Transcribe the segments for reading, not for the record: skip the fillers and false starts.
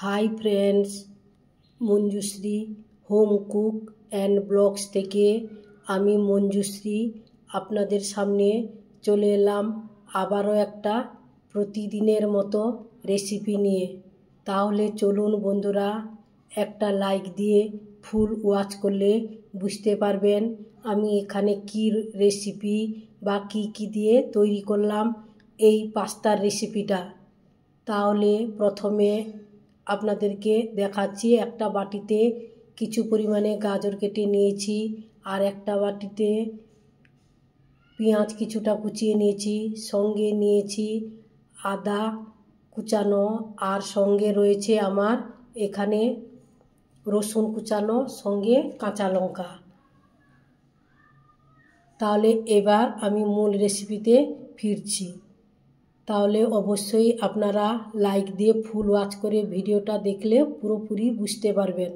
High friends, Manjushree home cook and blogs থেকে আমি মঞ্জুশ্রী আপনাদের সামনে চলে এলাম আবারও একটা প্রতিদিনের মতো রেসিপি নিয়ে। তাহলে চলুন বন্ধুরা, একটা লাইক দিয়ে ফুল ওয়াচ করলে বুঝতে পারবেন আমি এখানে কি রেসিপি বা কি দিয়ে তৈরি করলাম এই পাস্তার রেসিপিটা। তাহলে প্রথমে আপনাদেরকে দেখাচ্ছি, একটা বাটিতে কিছু পরিমাণে গাজর কেটে নিয়েছি, আর একটা বাটিতে পেঁয়াজ কিছুটা কুচিয়ে নিয়েছি, সঙ্গে নিয়েছি আদা কুচানো, আর সঙ্গে রয়েছে আমার এখানে রসুন কুচানো, সঙ্গে কাঁচা লঙ্কা। তাহলে এবার আমি মূল রেসিপিতে ফিরছি। তাহলে অবশ্যই আপনারা লাইক দিয়ে ফুল ওয়াচ করে ভিডিওটা দেখলে পুরোপুরি বুঝতে পারবেন।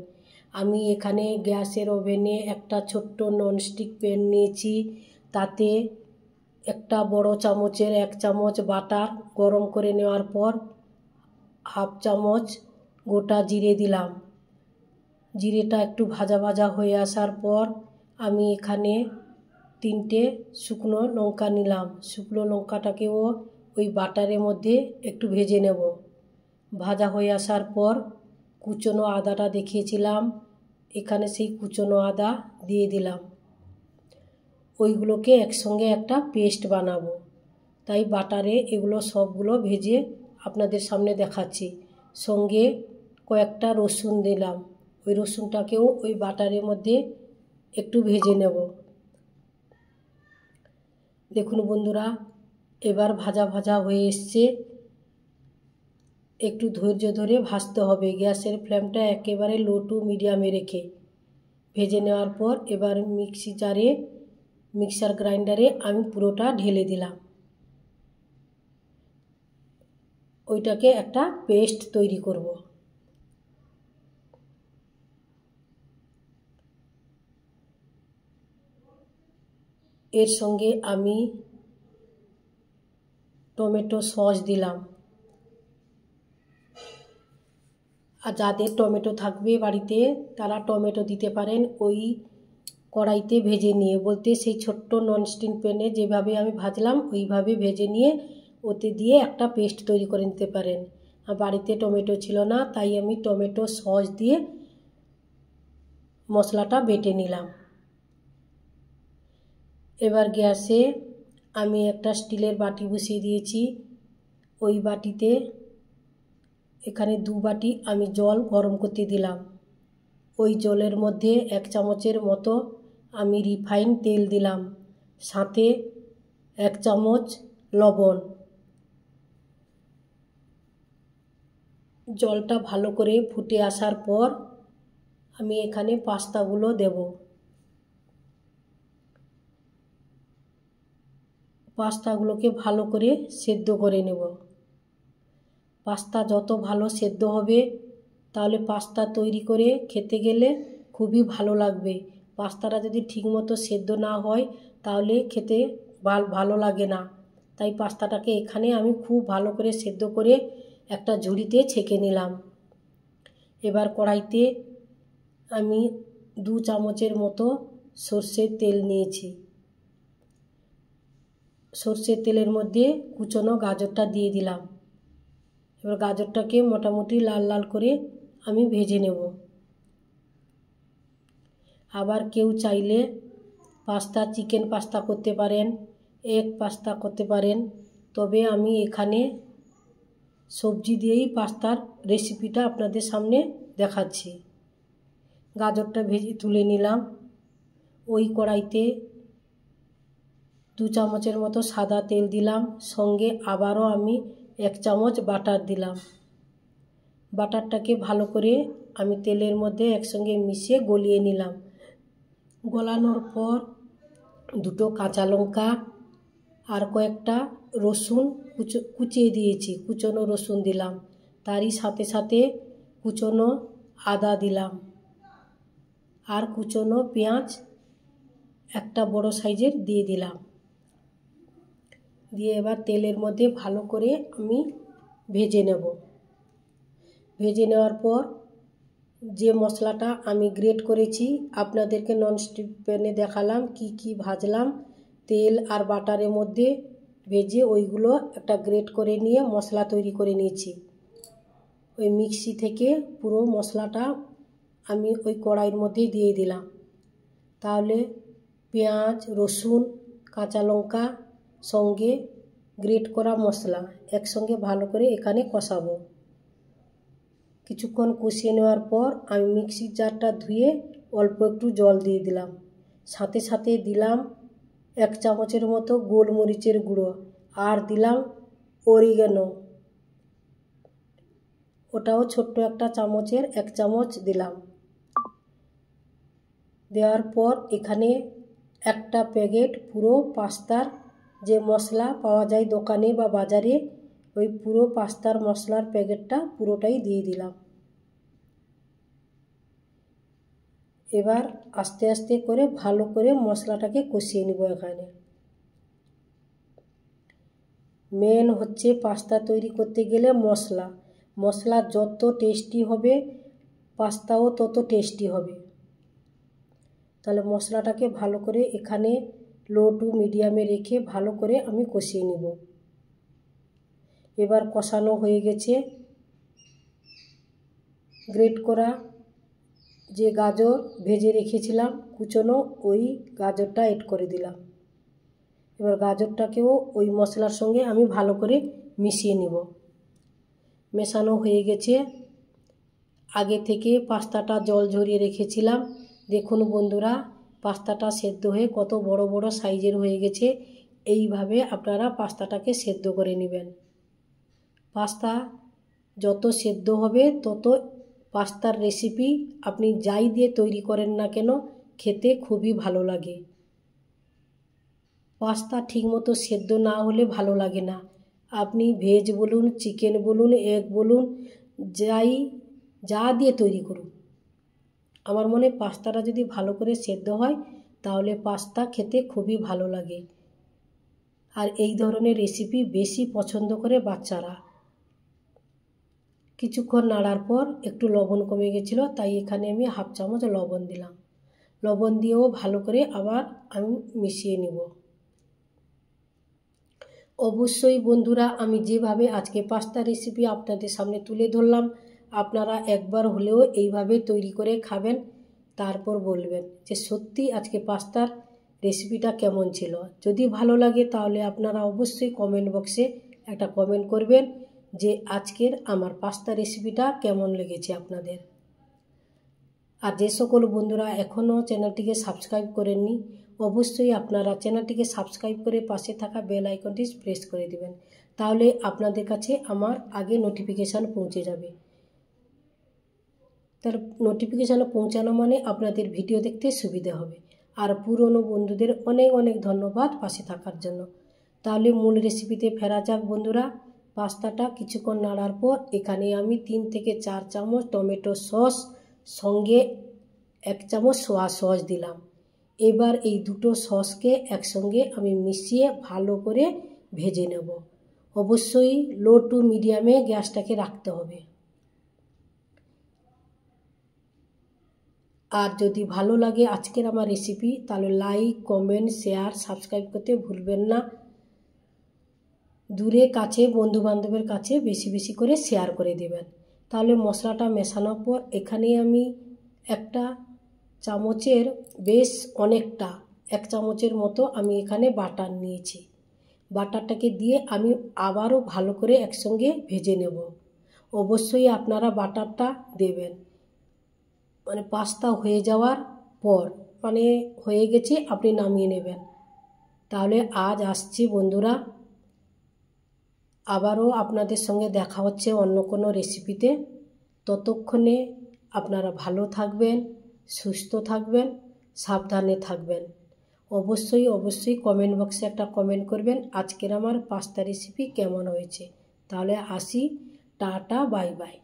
আমি এখানে গ্যাসের ওভেনে একটা ছোট্ট ননস্টিক প্যান নিয়েছি, তাতে একটা বড় চামচের 1 চামচ বাটার গরম করে নেওয়ার পর হাফ চামচ গোটা জিরে দিলাম। জিরেটা একটু ভাজা ভাজা হয়ে আসার পর আমি এখানে 3টে শুকনো লঙ্কা নিলাম। শুকনো লঙ্কাটাকেও ওই বাটারের মধ্যে একটু ভেজে নেব। ভাজা হয়ে আসার পর কুচনো আদাটা দেখিয়েছিলাম, এখানে সেই কুচনো আদা দিয়ে দিলাম। ওইগুলোকে একসঙ্গে একটা পেস্ট বানাবো, তাই বাটারে এগুলো সবগুলো ভেজে আপনাদের সামনে দেখাচ্ছি। সঙ্গে কয়েকটা রসুন দিলাম, ওই রসুনটাকেও ওই বাটারের মধ্যে একটু ভেজে নেব। দেখুন বন্ধুরা, এবার ভাজা ভাজা হয়ে এসছে। একটু ধৈর্য ধরে ভাজতে হবে, গ্যাসের ফ্লেমটা একেবারে লো টু মিডিয়ামে রেখে ভেজে নেওয়ার পর এবার মিক্সার গ্রাইন্ডারে আমি পুরোটা ঢেলে দিলাম। ওইটাকে একটা পেস্ট তৈরি করব। এর সঙ্গে আমি টমেটো সস দিলাম, আর যাদের টমেটো থাকবে বাড়িতে তারা টমেটো দিতে পারেন ওই কড়াইতে ভেজে নিয়ে, বলতে সেই ছোট্ট ননস্টিক প্যানে যেভাবে আমি ভাজলাম ওইভাবে ভেজে নিয়ে ওতে দিয়ে একটা পেস্ট তৈরি করে নিতে পারেন। আর বাড়িতে টমেটো ছিল না, তাই আমি টমেটো সস দিয়ে মশলাটা বেটে নিলাম। এবার গ্যাসে আমি একটা স্টিলের বাটি বসিয়ে দিয়েছি। ওই বাটিতে এখানে 2 বাটি আমি জল গরম করতে দিলাম। ওই জলের মধ্যে 1 চামচের মতো আমি রিফাইন তেল দিলাম, সাথে 1 চামচ লবণ। জলটা ভালো করে ফুটে আসার পর আমি এখানে পাস্তাগুলো দেব। পাস্তাগুলোকে ভালো করে সেদ্ধ করে নেব। পাস্তা যত ভালো সেদ্ধ হবে তাহলে পাস্তা তৈরি করে খেতে গেলে খুবই ভালো লাগবে। পাস্তাটা যদি ঠিকমতো সেদ্ধ না হয় তাহলে খেতে ভালো লাগে না। তাই পাস্তাটাকে এখানে আমি খুব ভালো করে সেদ্ধ করে একটা ঝুড়িতে ছেঁকে নিলাম। এবার কড়াইতে আমি 2 চামচের মতো সর্ষের তেল নিয়েছি। সর্ষের তেলের মধ্যে কুচনো গাজরটা দিয়ে দিলাম। এবার গাজরটাকে মোটামুটি লাল লাল করে আমি ভেজে নেব। আবার কেউ চাইলে চিকেন পাস্তা করতে পারেন, এগ পাস্তা করতে পারেন, তবে আমি এখানে সবজি দিয়েই পাস্তার রেসিপিটা আপনাদের সামনে দেখাচ্ছি। গাজরটা ভেজে তুলে নিলাম। ওই কড়াইতে 2 চামচের মতো সাদা তেল দিলাম, সঙ্গে আবারও আমি 1 চামচ বাটার দিলাম। বাটারটাকে ভালো করে আমি তেলের মধ্যে একসঙ্গে মিশিয়ে গলিয়ে নিলাম। গলানোর পর 2টো কাঁচা লঙ্কা আর কয়েকটা রসুন কুচিয়ে দিয়েছি, কুচনো রসুন দিলাম। তারই সাথে সাথে কুচনো আদা দিলাম, আর কুচনো পেঁয়াজ একটা বড় সাইজের দিয়ে দিলাম। দিয়ে এবার তেলের মধ্যে ভালো করে আমি ভেজে নেব। ভেজে নেওয়ার পর যে মশলাটা আমি গ্রেট করেছি আপনাদেরকে ননস্টিক প্যানে দেখালাম কি কি ভাজলাম, তেল আর বাটারের মধ্যে ভেজে ওইগুলো একটা গ্রেট করে নিয়ে মশলা তৈরি করে নিয়েছি। ওই মিক্সি থেকে পুরো মশলাটা আমি ওই কড়াইয়ের মধ্যেই দিয়ে দিলাম। তাহলে পেঁয়াজ, রসুন, কাঁচা লঙ্কা সঙ্গে গ্রেট করা মশলা একসঙ্গে ভালো করে এখানে কষাবো। কিছুক্ষণ কষিয়ে নেওয়ার পর আমি মিক্সির জারটা ধুয়ে অল্প একটু জল দিয়ে দিলাম। সাথে সাথে দিলাম 1 চামচের মতো গোলমরিচের গুঁড়ো আর দিলাম অরিগানো, ওটাও ছোট্ট একটা চামচের 1 চামচ দিলাম। দেওয়ার পর এখানে একটা প্যাকেট পুরো পাস্তার যে মশলা পাওয়া যায় দোকানে বা বাজারে, ওই পুরো পাস্তার মশলার প্যাকেটটা পুরোটাই দিয়ে দিলাম। এবার আস্তে আস্তে করে ভালো করে মশলাটাকে কষিয়ে নিব। এখানে মেন হচ্ছে পাস্তা তৈরি করতে গেলে মশলা যত টেস্টি হবে পাস্তাও তত টেস্টি হবে। তাহলে মশলাটাকে ভালো করে এখানে লো টু মিডিয়ামে রেখে ভালো করে আমি কষিয়ে নিব। এবার কষানো হয়ে গেছে। গ্রেট করা যে গাজর ভেজে রেখেছিলাম কুচনো, ওই গাজরটা এড করে দিলাম। এবার গাজরটাকেও ওই মশলার সঙ্গে আমি ভালো করে মিশিয়ে নিব। মেশানো হয়ে গেছে। আগে থেকে পাস্তাটা জল ঝরিয়ে রেখেছিলাম। দেখুন বন্ধুরা, পাস্তাটা সেদ্ধ হয়ে কত বড় বড় সাইজের হয়ে গেছে। এইভাবে আপনারা পাস্তাটাকে সেদ্ধ করে নেবেন। পাস্তা যত সেদ্ধ হবে তত পাস্তার রেসিপি আপনি যাই দিয়ে তৈরি করেন না কেন খেতে খুবই ভালো লাগে। পাস্তা ঠিকমতো সেদ্ধ না হলে ভালো লাগে না। আপনি ভেজ বলুন, চিকেন বলুন, এগ বলুন, যা দিয়ে তৈরি করুন, আমার মনে পাস্তাটা যদি ভালো করে সেদ্ধ হয় তাহলে পাস্তা খেতে খুবই ভালো লাগে। আর এই ধরনের রেসিপি বেশি পছন্দ করে বাচ্চারা। কিছুক্ষণ নাড়ার পর একটু লবণ কমে গেছিলো, তাই এখানে আমি 1/2 চামচ লবণ দিলাম। লবণ দিয়েও ভালো করে আবার আমি মিশিয়ে নিব। অবশ্যই বন্ধুরা, আমি যেভাবে আজকে পাস্তা রেসিপি আপনাদের সামনে তুলে ধরলাম আপনারা একবার হলেও এইভাবে তৈরি করে খাবেন, তারপর বলবেন যে সত্যি আজকে পাস্তার রেসিপিটা কেমন ছিল। যদি ভালো লাগে তাহলে আপনারা অবশ্যই কমেন্ট বক্সে একটা কমেন্ট করবেন যে আজকের আমার পাস্তা রেসিপিটা কেমন লেগেছে আপনাদের। আর যে সকল বন্ধুরা এখনও চ্যানেলটিকে সাবস্ক্রাইব করেননি অবশ্যই আপনারা চ্যানেলটিকে সাবস্ক্রাইব করে পাশে থাকা বেল আইকনটি প্রেস করে দিবেন, তাহলে আপনাদের কাছে আমার আগে নোটিফিকেশান পৌঁছে যাবে। তার নোটিফিকেশান পৌঁছানো মানে আপনাদের ভিডিও দেখতে সুবিধে হবে। আর পুরনো বন্ধুদের অনেক অনেক ধন্যবাদ পাশে থাকার জন্য। তাহলে মূল রেসিপিতে ফেরা যাক বন্ধুরা। পাস্তাটা কিছুক্ষণ নাড়ার পর এখানে আমি 3 থেকে 4 চামচ টমেটো সস সঙ্গে 1 চামচ সোয়া সস দিলাম। এবার এই দুটো সসকে একসঙ্গে আমি মিশিয়ে ভালো করে ভেজে নেব। অবশ্যই লো টু মিডিয়ামে গ্যাসটাকে রাখতে হবে। আর যদি ভালো লাগে আজকের আমার রেসিপি তাহলে লাইক, কমেন্ট, শেয়ার, সাবস্ক্রাইব করতে ভুলবেন না। দূরে কাছে বন্ধুবান্ধবের কাছে বেশি বেশি করে শেয়ার করে দেবেন। তাহলে মশলাটা মেশানোর পর এখানে আমি একটা চামচের বেশ অনেকটা 1 চামচের মতো আমি এখানে বাটার নিয়েছি। বাটারটাকে দিয়ে আমি আবারও ভালো করে একসঙ্গে ভেজে নেব। অবশ্যই আপনারা বাটারটা দেবেন মানে পাস্তা হয়ে যাওয়ার পর, মানে হয়ে গেছে আপনি নামিয়ে নেবেন। তাহলে আজ আসছি বন্ধুরা, আবারও আপনাদের সঙ্গে দেখা হচ্ছে অন্য কোনো রেসিপিতে। ততক্ষণে আপনারা ভালো থাকবেন, সুস্থ থাকবেন, সাবধানে থাকবেন। অবশ্যই কমেন্ট বক্সে একটা কমেন্ট করবেন আজকের আমার পাস্তা রেসিপি কেমন হয়েছে। তাহলে আসি, টাটা, বাই বাই।